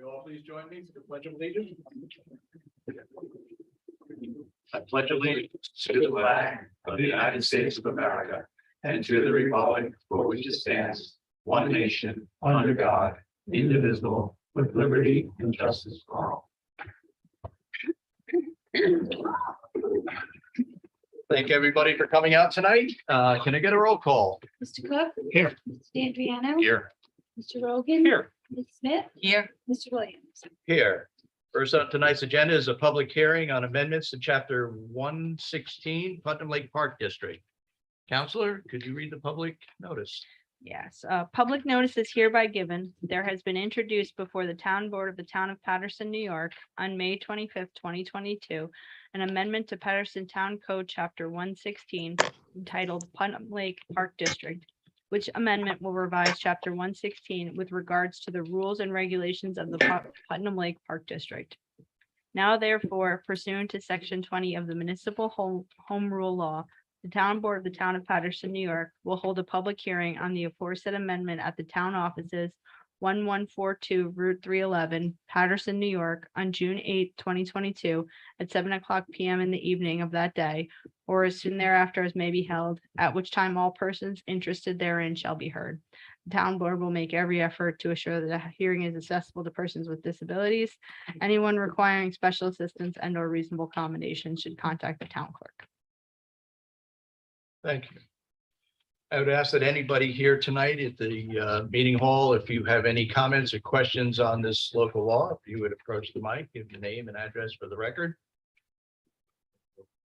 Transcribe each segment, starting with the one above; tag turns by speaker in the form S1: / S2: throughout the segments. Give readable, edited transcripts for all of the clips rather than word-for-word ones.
S1: you all please join me for the Pledge of Allegiance? I pledge allegiance to the flag of the United States of America and to the republic for which it stands, one nation, under God, indivisible, with liberty and justice for all. Thank everybody for coming out tonight. Can I get a roll call?
S2: Mr. Cook?
S1: Here.
S2: Mr. D'Andriano?
S1: Here.
S2: Mr. Rogan?
S1: Here.
S2: Ms. Smith?
S3: Here.
S2: Mr. Williams?
S1: Here. First up tonight's agenda is a public hearing on amendments to chapter 116 Putnam Lake Park District. Counselor, could you read the public notice?
S3: Yes, public notice is hereby given. There has been introduced before the town board of the town of Patterson, New York on May 25th, 2022, an amendment to Patterson Town Code Chapter 116 entitled Putnam Lake Park District, which amendment will revise Chapter 116 with regards to the rules and regulations of the Putnam Lake Park District. Now therefore, pursuant to Section 20 of the Municipal Home Rule Law, the town board of the town of Patterson, New York will hold a public hearing on the aforesaid amendment at the town offices 1142 Route 311, Patterson, New York, on June 8, 2022, at 7:00 p.m. in the evening of that day, or as soon thereafter as may be held, at which time all persons interested therein shall be heard. The town board will make every effort to assure that the hearing is accessible to persons with disabilities. Anyone requiring special assistance and/or reasonable accommodation should contact the town clerk.
S1: Thank you. I would ask that anybody here tonight at the meeting hall, if you have any comments or questions on this local law, if you would approach the mic, give your name and address for the record.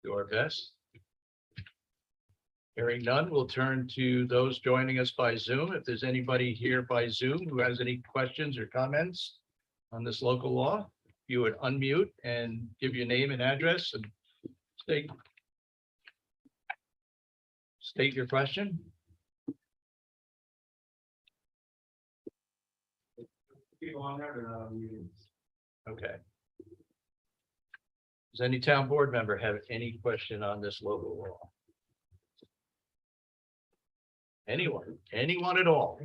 S1: Do our best. Hearing none, we'll turn to those joining us by Zoom. If there's anybody here by Zoom who has any questions or comments on this local law, you would unmute and give your name and address and state your question. Okay. Does any town board member have any question on this local law? Anyone at all?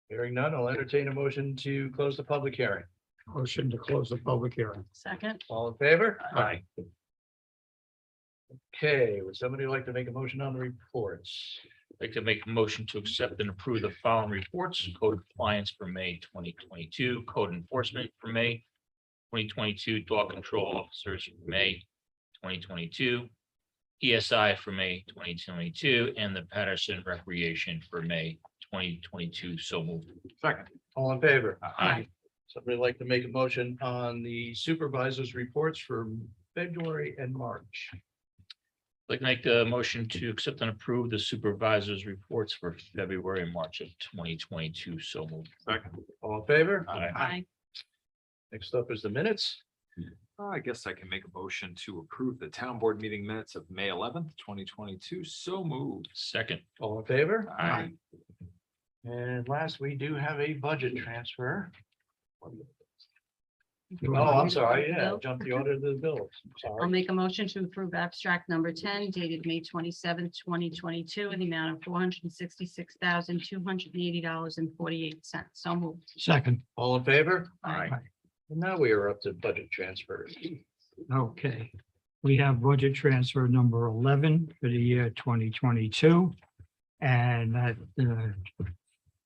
S1: Hearing none, I'll entertain a motion to close the public hearing.
S4: Motion to close the public hearing.
S3: Second.
S1: All in favor?
S4: Aye.
S1: Okay, would somebody like to make a motion on the reports?
S5: I'd like to make a motion to accept and approve the following reports: code compliance for May 2022, code enforcement for May 2022, dog control officers for May 2022, ESI for May 2022, and the Patterson Recreation for May 2022. So moved.
S1: Second. All in favor?
S5: Aye.
S1: Somebody like to make a motion on the supervisors' reports for February and March?
S5: I'd like to make a motion to accept and approve the supervisors' reports for February and March of 2022. So moved.
S1: Second. All in favor?
S5: Aye.
S1: Next up is the minutes.
S6: I guess I can make a motion to approve the town board meeting minutes of May 11th, 2022. So moved.
S5: Second.
S1: All in favor?
S5: Aye.
S1: And last, we do have a budget transfer.
S4: Do
S1: Oh,
S4: I-
S1: I'm sorry. Yeah, jump the order of the bills.
S7: I'll
S1: Sorry.
S7: make a motion to approve abstract number 10 dated May 27th, 2022 in the amount of $466,280.48. So moved.
S4: Second.
S1: All in favor?
S5: Aye.
S1: And now we are up to budget transfers.
S4: Okay. We have budget transfer number 11 for the year 2022. And that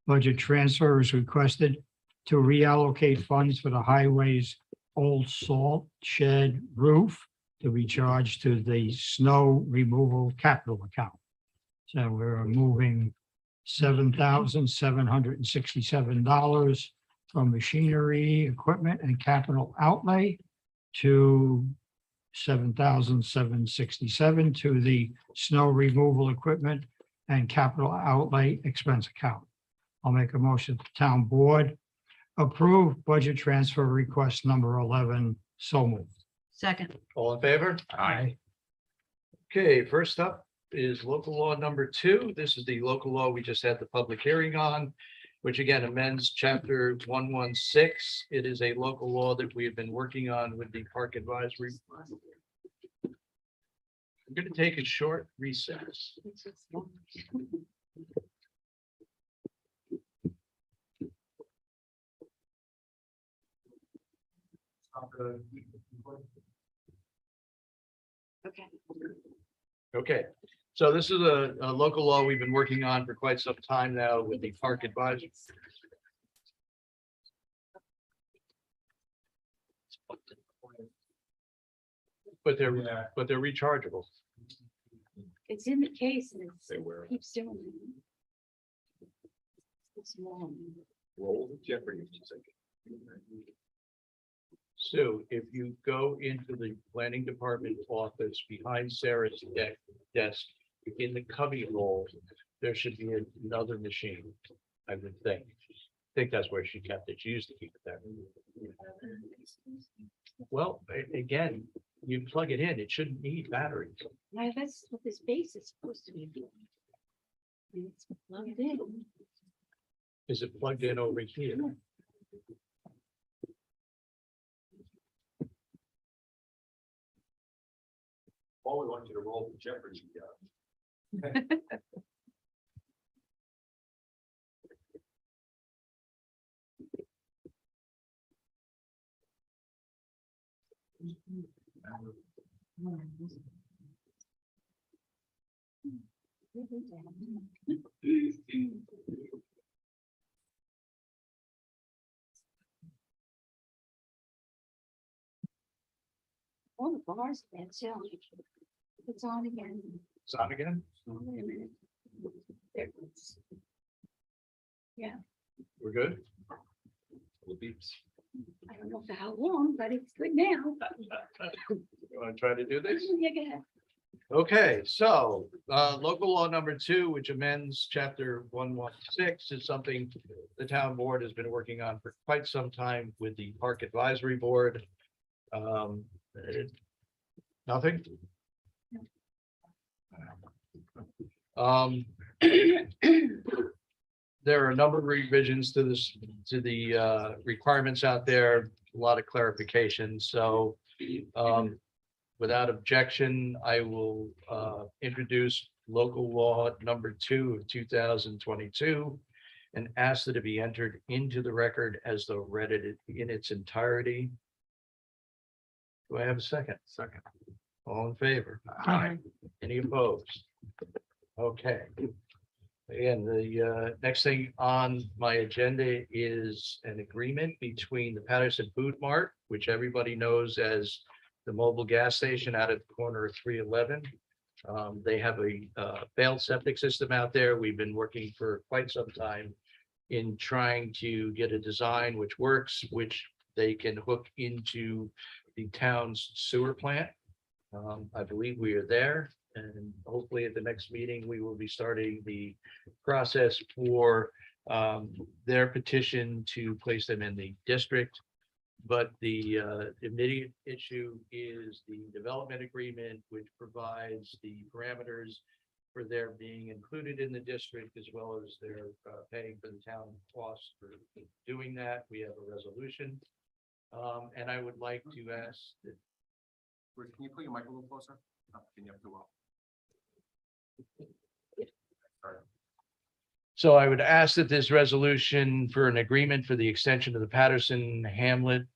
S4: budget transfer is requested to reallocate funds for the highway's old salt shed roof to be charged to the snow removal capital account. So we're moving $7,767 from machinery, equipment, and capital outlay to $7,767 to the snow removal equipment and capital outlay expense account. I'll make a motion to the town board approve budget transfer request number 11. So moved.
S7: Second.
S1: All in favor?
S4: Aye.
S1: Okay, first up is local law number 2. This is the local law we just had the public hearing on, which again amends chapter 116. It is a local law that we have been working on with the Park Advisory. I'm going to take a short recess.
S2: Okay.
S1: Okay, so this is a local law we've been working on for quite some time now with the park advisory. But they're rechargeable.
S2: It's in the case and
S6: They were.
S2: keeps doing it. It's long.
S6: Roll with Jeopardy.
S1: Sue, if you go into the planning department office behind Sarah's desk, in the cubby hole, there should be another machine, I would think. I think that's where she kept it. She used to keep it there. Well, again, you plug it in, it shouldn't need batteries.
S2: Why, that's what this base is supposed to be doing. And it's plugged in.
S1: Is it plugged in over here?
S6: All we want you to roll with Jeopardy.
S2: All the bars, that's it. It's on again.
S1: It's on again?
S2: Oh, wait a minute. There it is.
S1: We're good?
S6: Little beeps.
S2: I don't know for how long, but it's good now.
S1: You want to try to do this?
S2: Yeah, go ahead.
S1: Okay, so local law number 2, which amends chapter 116, is something the town board has been working on for quite some time with the Park Advisory Board. Nothing? There are a number of revisions to this, to the requirements out there, a lot of clarification, so without objection, I will introduce local law number 2 of 2022 and ask that it be entered into the record as though read it in its entirety. Do I have a second?
S6: Second.
S1: All in favor?
S4: Aye.
S1: Any opposed? Okay. And the next thing on my agenda is an agreement between the Patterson Food Mart, which everybody knows as the mobile gas station out at the corner of 311. They have a failed septic system out there. We've been working for quite some time in trying to get a design which works, which they can hook into the town's sewer plant. I believe we are there, and hopefully at the next meeting, we will be starting the process for their petition to place them in the district. But the immediate issue is the development agreement, which provides the parameters for their being included in the district, as well as their paying for the town costs for doing that. We have a resolution. And I would like to ask that.
S6: Can you put your mic a little closer? Can you have to well?
S1: So I would ask that this resolution for an agreement for the extension of the Patterson Hamlet.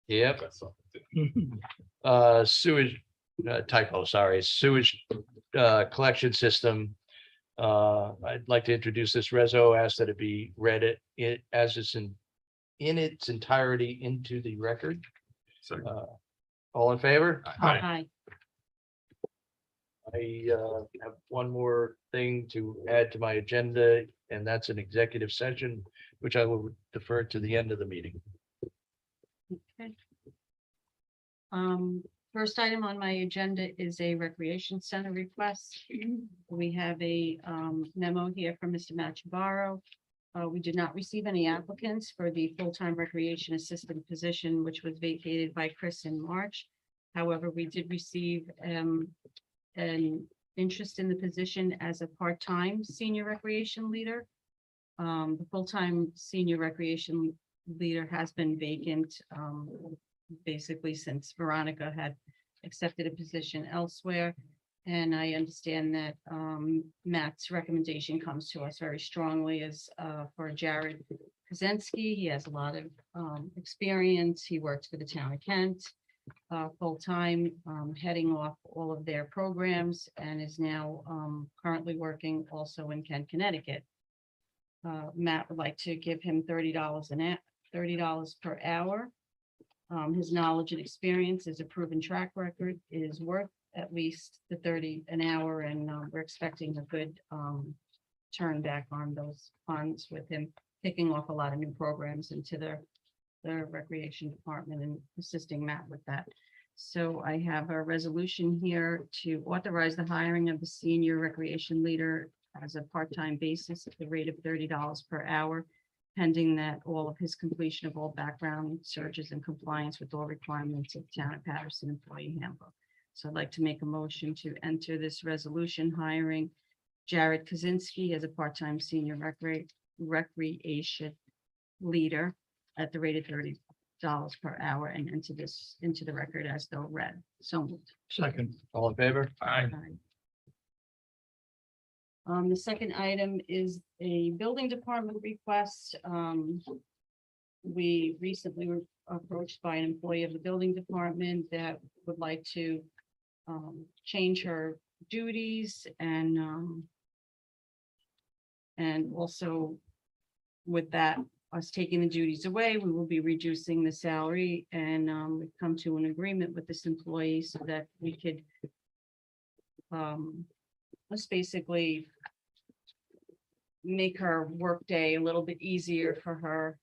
S1: Yep, sewage, typo, sorry, sewage collection system. I'd like to introduce this reso, ask that it be read it as it's in its entirety into the record.
S6: Second.
S1: All in favor?
S7: Aye.
S1: I have one more thing to add to my agenda, and that's an executive session, which I will defer to the end of the meeting.
S7: Okay. First item on my agenda is a recreation center request. We have a memo here from Mr. Machibaro. We did not receive any applicants for the full-time recreation assistant position, which was vacated by Chris in March. However, we did receive an interest in the position as a part-time senior recreation leader. The full-time senior recreation leader has been vacant basically since Veronica had accepted a position elsewhere. And I understand that Matt's recommendation comes to us very strongly as for a Jared Kaczynski. He has a lot of experience. He works for the town of Kent full-time, heading off all of their programs and is now currently working also in Kent, Connecticut. Matt would like to give him $30 per hour. His knowledge and experience is a proven track record, is worth at least the 30 an hour, and we're expecting a good turn back on those funds with him kicking off a lot of new programs into the recreation department and assisting Matt with that. So I have a resolution here to authorize the hiring of the senior recreation leader as a part-time basis at the rate of $30 per hour, pending that all of his completion of all background searches and compliance with all requirements of Town of Patterson Employee Handbook. So I'd like to make a motion to enter this resolution hiring Jared Kaczynski as a part-time senior recreation leader at the rate of $30 per hour and into the record as though read. So moved.
S4: Second,
S1: All in favor?
S5: Aye.
S7: The second item is a building department request. We recently were approached by an employee of the building department that would like to change her duties and also with that, us taking the duties away, we will be reducing the salary, and we've come to an agreement with this employee so that we could let's basically make her workday a little bit easier for her.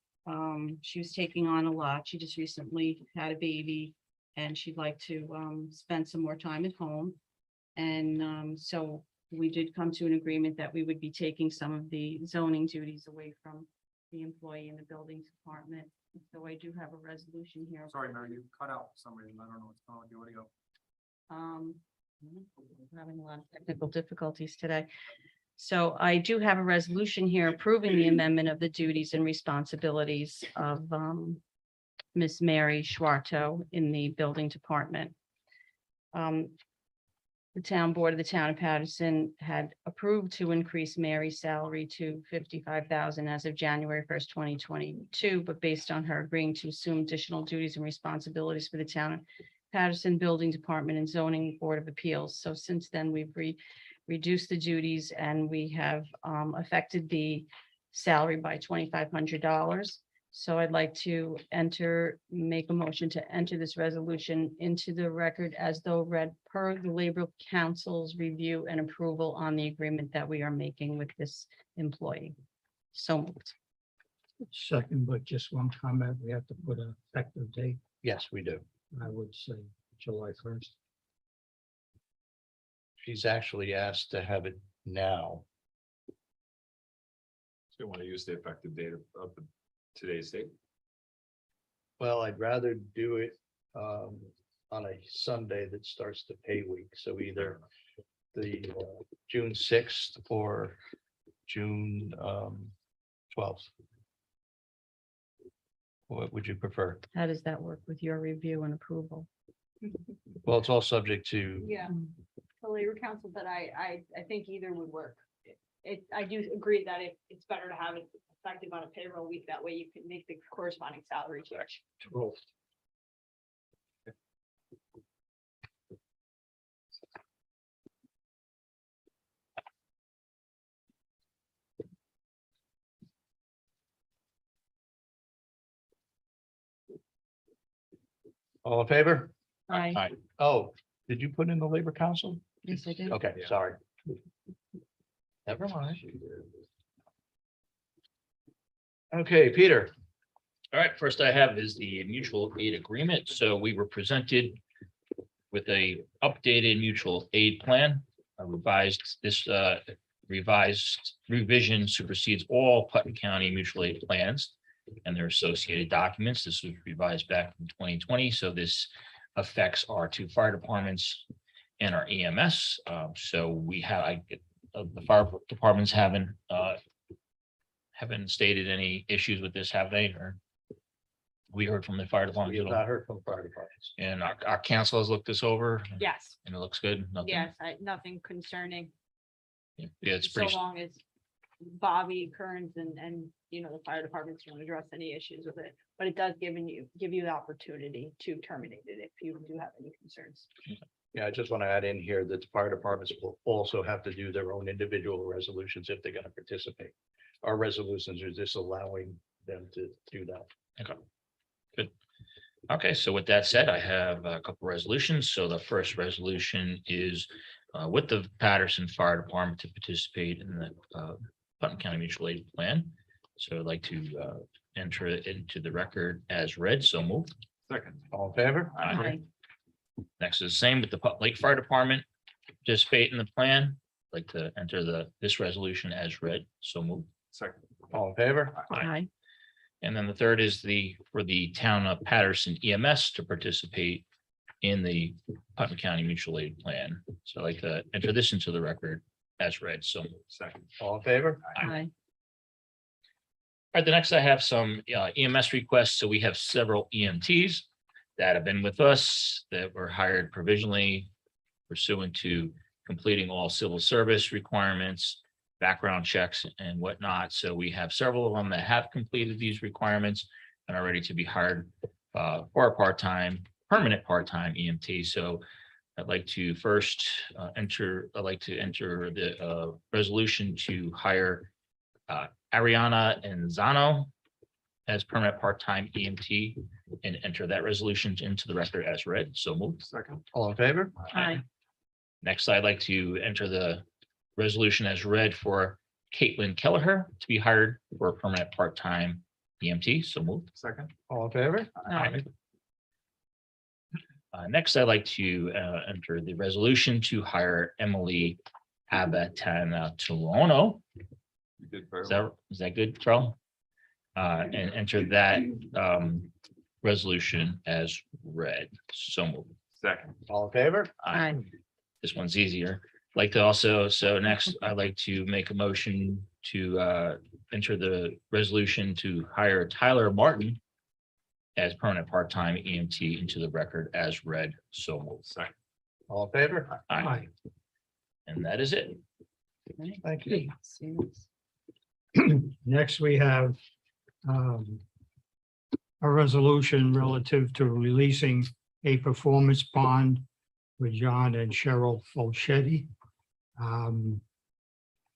S7: She was taking on a lot. She just recently had a baby and she'd like to spend some more time at home. And so we did come to an agreement that we would be taking some of the zoning duties away from the employee in the building department. So I do have a resolution here.
S8: Sorry, Mary, you cut out for some reason. I don't know what's going on with your audio.
S7: I'm having a lot of technical difficulties today. So I do have a resolution here approving the amendment of the duties and responsibilities of Miss Mary Schwarto in the building department. The town board of the town of Patterson had approved to increase Mary's salary to $55,000 as of January 1st, 2022, but based on her agreeing to assume additional duties and responsibilities for the town of Patterson Building Department and Zoning Board of Appeals. So since then, we've reduced the duties and we have affected the salary by $2,500. So I'd like to make a motion to enter this resolution into the record as though read per the Labor Council's review and approval on the agreement that we are making with this employee. So moved.
S4: second, but just one comment, we have to put an effective date.
S1: Yes, we do.
S4: I would say July 1st.
S1: She's actually asked to have it now.
S6: So you want to use the effective date of today's date?
S1: Well, I'd rather do it on a Sunday that starts the pay week. So either the June 6th or June 12th. What would you prefer?
S7: How does that work with your review and approval?
S1: Well, it's all subject to,
S3: Yeah, the Labor Council, but I think either would work. I do agree that it's better to have it effective on a payroll week. That way you can make the corresponding salary change.
S1: all in favor?
S7: Aye.
S5: Aye.
S1: Oh, did you put in the Labor Council?
S7: Yes, I did.
S1: Okay,
S6: Yeah.
S1: sorry. Never mind. Okay, Peter.
S5: All right, first I have is the mutual aid agreement. So we were presented with a updated mutual aid plan. A revised revision supersedes all Putnam County mutual aid plans and their associated documents. This was revised back in 2020. So this affects our two fire departments and our EMS. So we have, the fire departments haven't stated any issues with this, have they? Or we heard from the fire
S1: We
S5: department,
S1: have not heard from fire departments.
S5: and our council has looked this over
S3: Yes,
S5: and it looks good. Nothing.
S3: yes, nothing concerning,
S5: Yeah, it's
S3: so
S5: pretty,
S3: long as Bobby Kearns and, you know, the fire department's going to address any issues with it. But it does give you the opportunity to terminate it if you do have any concerns.
S1: Yeah, I just want to add in here that the fire departments will also have to do their own individual resolutions if they're going to participate. Our resolutions are just allowing them to do that.
S5: Okay, so with that said, I have a couple resolutions. So the first resolution is with the Patterson Fire Department to participate in the Putnam County Mutual Aid Plan. So I'd like to enter it into the record as read. So moved.
S6: Second.
S1: All in favor?
S7: Aye.
S5: Next is the same with the Putt Lake Fire Department. Participate in the plan. I'd like to enter this resolution as read. So moved.
S6: Second.
S1: All in favor?
S7: Aye.
S5: And then the third is for the town of Patterson EMS to participate in the Putnam County Mutual Aid Plan. So I'd like to enter this into the record as read. So moved.
S6: Second.
S1: All in favor?
S7: Aye.
S5: All right, the next I have some EMS requests. So we have several EMTs that have been with us that were hired provisionally pursuant to completing all civil service requirements, background checks and whatnot. So we have several of them that have completed these requirements and are ready to be hired for a permanent part-time EMT. So I'd like to first enter the resolution to hire Ariana Enzano as permanent part-time EMT and enter that resolution into the record as read. So moved.
S6: Second.
S1: All in favor?
S7: Aye.
S5: Next, I'd like to enter the resolution as read for Caitlin Kelleher to be hired for a permanent part-time EMT. So moved.
S6: Second.
S1: All in favor?
S7: Aye.
S5: Next, I'd like to enter the resolution to hire Emily Abatana Tolono.
S6: You did very well.
S5: Is that good, Charlie? And enter that resolution as read. So moved.
S6: Second.
S1: All in favor?
S7: Aye.
S5: This one's easier. Like to also, so next, I'd like to make a motion to enter the resolution to hire Tyler Martin as permanent part-time EMT into the record as read. So moved.
S6: Second.
S1: All in favor?
S5: Aye. And that is it.
S1: Thank you.
S4: Next, we have a resolution relative to releasing a performance bond with John and Cheryl Fulchetti.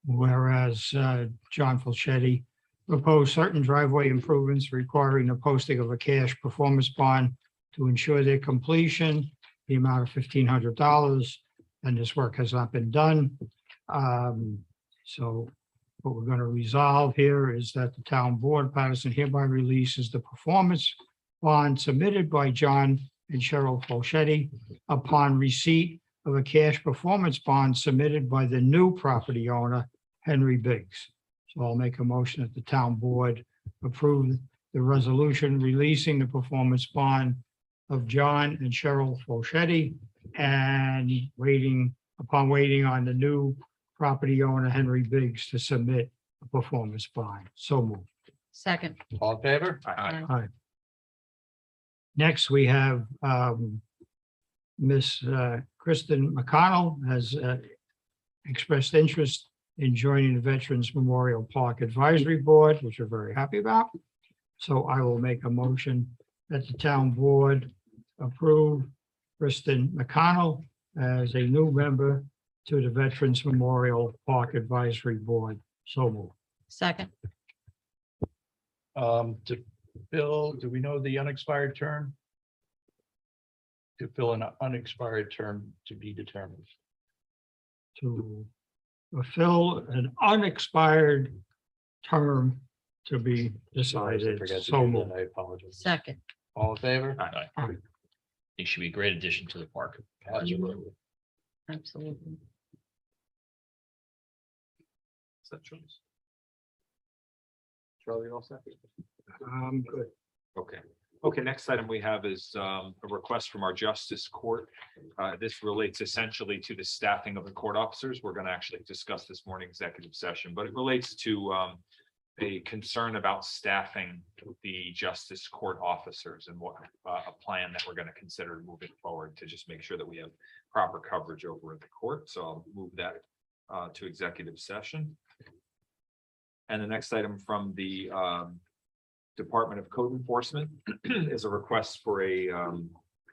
S4: Whereas John Fulchetti proposed certain driveway improvements requiring the posting of a cash performance bond to ensure their completion, the amount of $1,500, and this work has not been done. So what we're going to resolve here is that the town board of Patterson hereby releases the performance bond submitted by John and Cheryl Fulchetti upon receipt of a cash performance bond submitted by the new property owner, Henry Biggs. So I'll make a motion that the town board approve the resolution releasing the performance bond of John and Cheryl Fulchetti and waiting on the new property owner, Henry Biggs, to submit a performance bond. So moved.
S7: Second.
S1: All in favor?
S7: Aye.
S4: Next, we have Miss Kristen McConnell has expressed interest in joining the Veterans Memorial Park Advisory Board, which we're very happy about. So I will make a motion that the town board approve Kristen McConnell as a new member to the Veterans Memorial Park Advisory Board. So moved.
S7: Second.
S1: To fill, do we know the unexpired term? To fill an unexpired term to be determined.
S4: To fulfill an unexpired term to be
S1: I
S4: decided.
S1: forget to
S4: So
S1: do
S4: moved.
S1: that. I apologize.
S7: Second.
S1: All in favor?
S5: Aye. It should be a great addition to the park.
S1: Absolutely.
S7: Absolutely.
S6: Is that Charles? Charlie, all set?
S4: Good.
S6: Okay. Okay, next item we have is a request from our Justice Court. This relates essentially to the staffing of the court officers. We're going to actually discuss this morning executive session, but it relates to a concern about staffing the Justice Court officers and what a plan that we're going to consider moving forward to just make sure that we have proper coverage over at the court. So I'll move that to executive session. And the next item from the Department of Code Enforcement is a request for a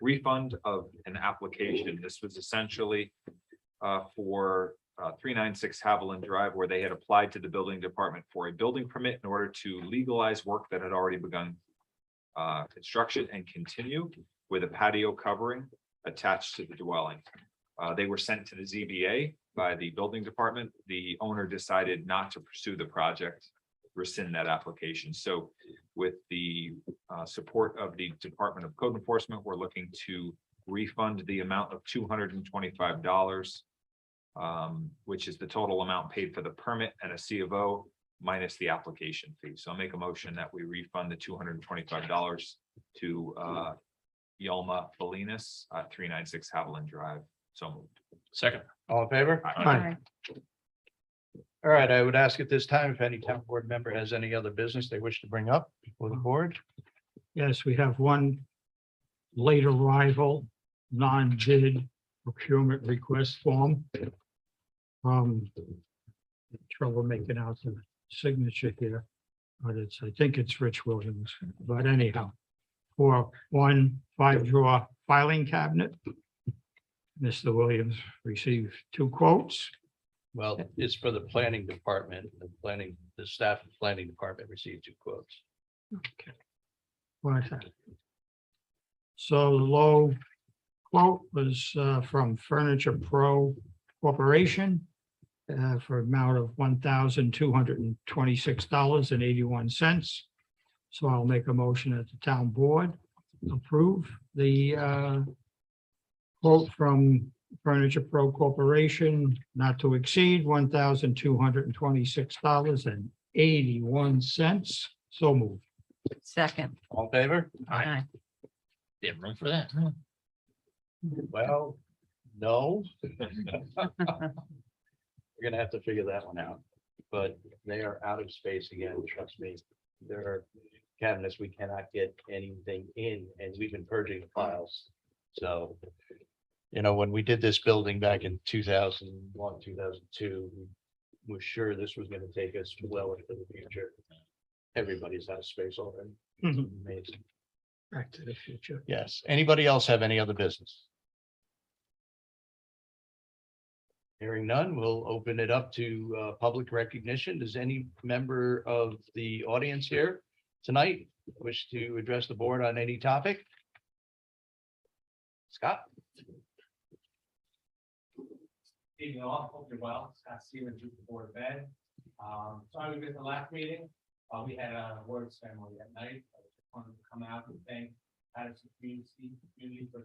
S6: refund of an application. This was essentially for 396 Haviland Drive, where they had applied to the building department for a building permit in order to legalize work that had already begun construction and continue with a patio covering attached to the dwelling. They were sent to the ZBA by the building department. The owner decided not to pursue the project, rescind that application. So with the support of the Department of Code Enforcement, we're looking to refund the amount of $225, which is the total amount paid for the permit and a C of O minus the application fee. So I'll make a motion that we refund the $225 to Yelma Belinas, 396 Haviland Drive. So moved.
S5: Second.
S1: All in favor?
S4: Aye.
S1: All right, I would ask at this time if any town board member has any other business they wish to bring up before the board.
S4: Yes, we have one late arrival, non-bid procurement request form. Trouble making out the signature here, but I think it's Rich Williams, but anyhow. For 1 5-drawer filing cabinet. Mr. Williams received 2 quotes.
S1: Well, it's for the planning department. The staff of the planning department received 2 quotes.
S4: Okay. What? So the low quote was from Furniture Pro Corporation for amount of $1,226.81. So I'll make a motion that the town board approve the quote from Furniture Pro Corporation not to exceed $1,226.81. So moved.
S7: Second.
S1: All in favor?
S7: Aye.
S5: They have room for that, huh?
S1: Well, no. We're gonna have to figure that one out, but they are out of space again, trust me. There are cabinets we cannot get anything in, and we've been purging the files. So, you know, when we did this building back in 2001, 2002, we were sure this was gonna take us well into the future. Everybody's out of space already. It's amazing.
S4: Back to the future.
S1: Yes. Anybody else have any other business? Hearing none, we'll open it up to public recognition. Does any member of the audience here tonight wish to address the board on any topic? Scott?
S8: Evening all, hope you're well. Scott Stevens, with the Board of Ed. Sorry we missed the last meeting. We had a word ceremony at night. I just wanted to come out and thank Patterson community for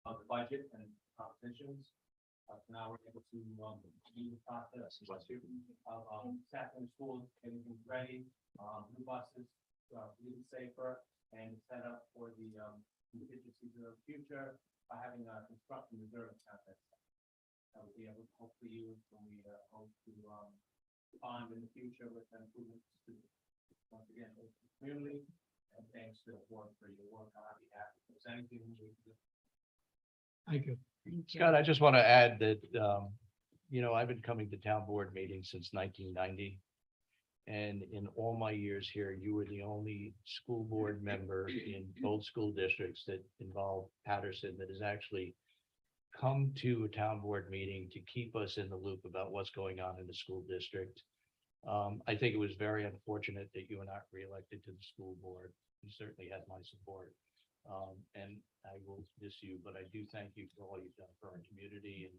S8: the budget and positions. So now we're able to do the process of staffing the schools, getting things ready, new buses, even safer, and set up for the contingencies of the future by having a construction reserve account that will be able to hopefully use when we hope to bond in the future with improvements to once again thanks to the community and thanks to the board for your work on our behalf. If there's anything we can do.
S4: Thank you.
S1: Scott, I just want to add that, you know, I've been coming to town board meetings since 1990. And in all my years here, you were the only school board member in both school districts that involved Patterson that has actually come to a town board meeting to keep us in the loop about what's going on in the school district. I think it was very unfortunate that you were not reelected to the school board. You certainly had my support. And I will miss you, but I do thank you for all you've done for our community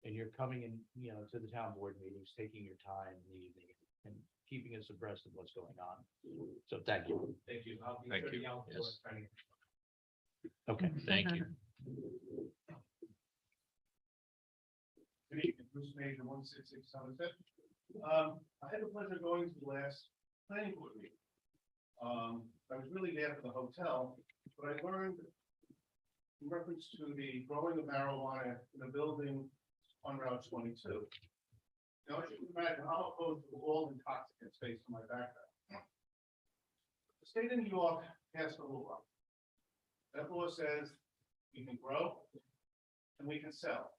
S1: and you're coming in, you know, to the town board meetings, taking your time in the evening and keeping us abreast of what's going on. So thank you.
S8: Thank you. I'll be
S6: Thank
S8: sure to
S6: you.
S8: yell for
S5: Yes.
S8: training.
S1: Okay.
S5: Thank you.
S9: Good evening, Bruce Major, 166 Somerset. I had the pleasure of going to the last planning board meeting. I was really there for the hotel, but I learned in reference to the growing of marijuana in a building on Route 22. Now, as you can imagine, I'm opposed to all intoxicants based on my background. The state of New York passed a law. That law says we can grow and we can sell.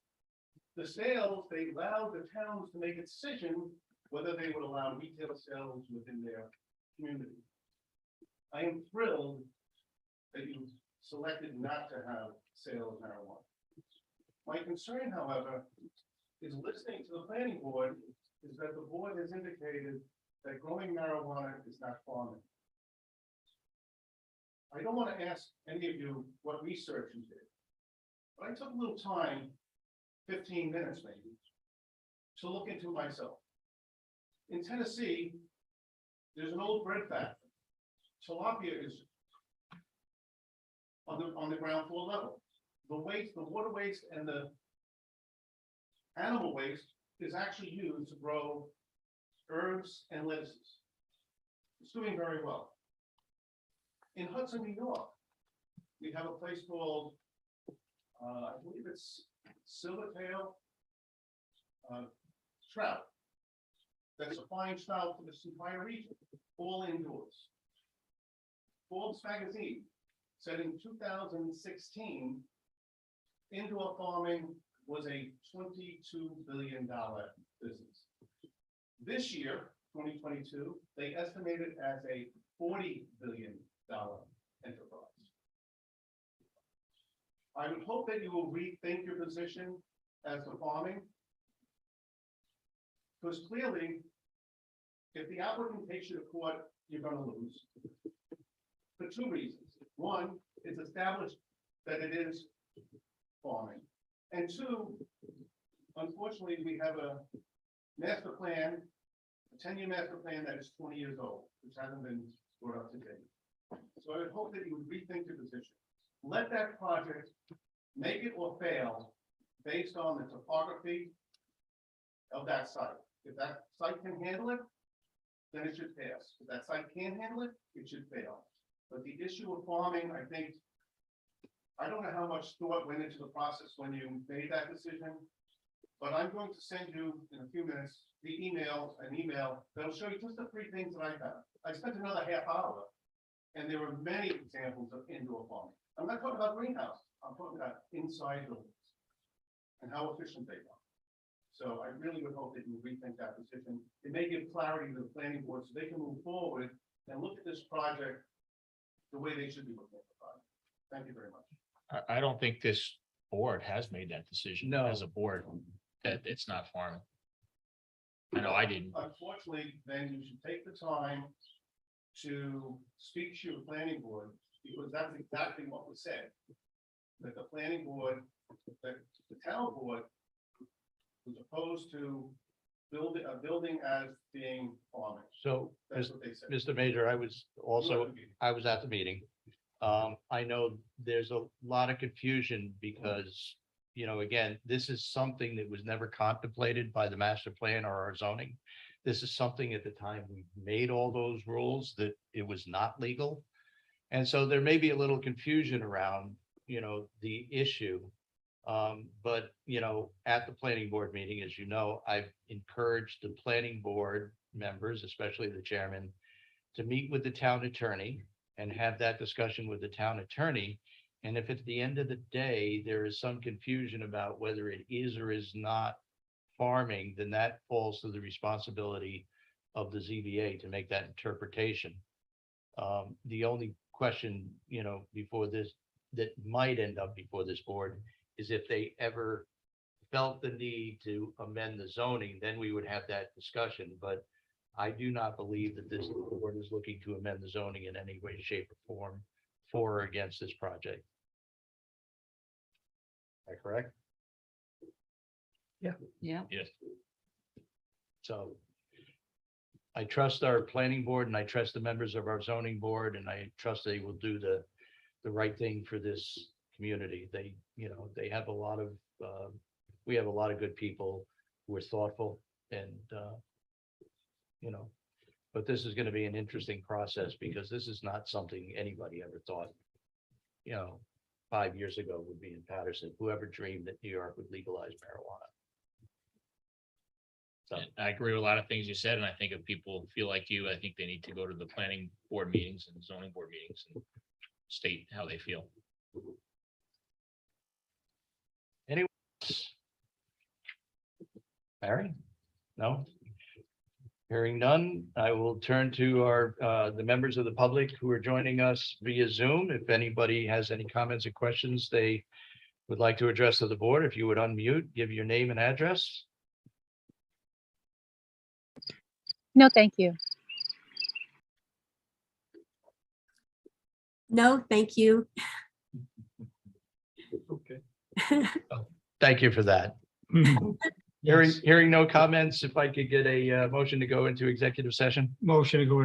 S9: The sales, they allow the towns to make a decision whether they would allow retail sales within their community. I am thrilled that you selected not to have sale of marijuana. My concern, however, is listening to the planning board, is that the board has indicated that growing marijuana is not farming. I don't want to ask any of you what research you did, but I took a little time, 15 minutes maybe, to look into it myself. In Tennessee, there's an old bread factory. Tilapia is on the ground floor level. The waste, the water waste and the animal waste is actually used to grow herbs and lettuces. It's doing very well. In Hudson, New York, we have a place called, I believe it's Silvertail Trout. That's supplying trout for this entire region, all indoors. Forbes magazine said in 2016, indoor farming was a $22 billion business. This year, 2022, they estimated as a $40 billion enterprise. I would hope that you will rethink your position as to farming. Because clearly, if the applicant takes you to court, you're going to lose. For two reasons. One, it's established that it is farming. And two, unfortunately, we have a master plan, a 10-year master plan that is 20 years old, which hasn't been brought up to date. So I would hope that you would rethink your position. Let that project make it or fail based on the topography of that site. If that site can handle it, then it should pass. If that site can't handle it, it should fail. But the issue of farming, I think, I don't know how much thought went into the process when you made that decision, but I'm going to send you in a few minutes an email that'll show you just the three things that I found. I spent another half hour, and there were many examples of indoor farming. I'm not talking about greenhouse. I'm talking about inside buildings and how efficient they are. So I really would hope that you rethink that position. It may give clarity to the planning board so they can move forward and look at this project the way they should be looking at the project. Thank you very much.
S5: I don't think this board has made that decision.
S1: No.
S5: As a board, that it's not farming. I know I didn't.
S9: Unfortunately, then you should take the time to speak to your planning board, because that's exactly what was said. That the planning board, that the town board was opposed to building as being farming.
S1: So,
S9: That's what they said.
S1: Mr. Major, I was at the meeting. I know there's a lot of confusion because, you know, again, this is something that was never contemplated by the master plan or our zoning. This is something at the time we made all those rules that it was not legal. And so there may be a little confusion around, you know, the issue. But, you know, at the planning board meeting, as you know, I've encouraged the planning board members, especially the chairman, to meet with the town attorney and have that discussion with the town attorney. And if at the end of the day, there is some confusion about whether it is or is not farming, then that falls to the responsibility of the ZBA to make that interpretation. The only question, you know, before this, that might end up before this board is if they ever felt the need to amend the zoning, then we would have that discussion. But I do not believe that this board is looking to amend the zoning in any way, shape, or form for or against this project. Am I correct?
S7: Yeah.
S5: Yes.
S1: So I trust our planning board and I trust the members of our zoning board, and I trust they will do the right thing for this community. They, you know, they have a lot of, we have a lot of good people who are thoughtful and, you know, but this is going to be an interesting process because this is not something anybody ever thought, you know, 5 years ago would be in Patterson. Whoever dreamed that New York would legalize marijuana. So,
S5: And I agree with a lot of things you said, and I think if people feel like you, I think they need to go to the planning board meetings and zoning board meetings and state how they feel.
S1: Barry? No? Hearing none, I will turn to the members of the public who are joining us via Zoom. If anybody has any comments or questions they would like to address to the board, if you would unmute, give your name and address.
S10: No, thank you.
S2: No, thank you.
S1: Okay. Thank you for that.
S4: Yes.
S1: Hearing no comments, if I could get a motion to go into executive session.
S4: Motion to go into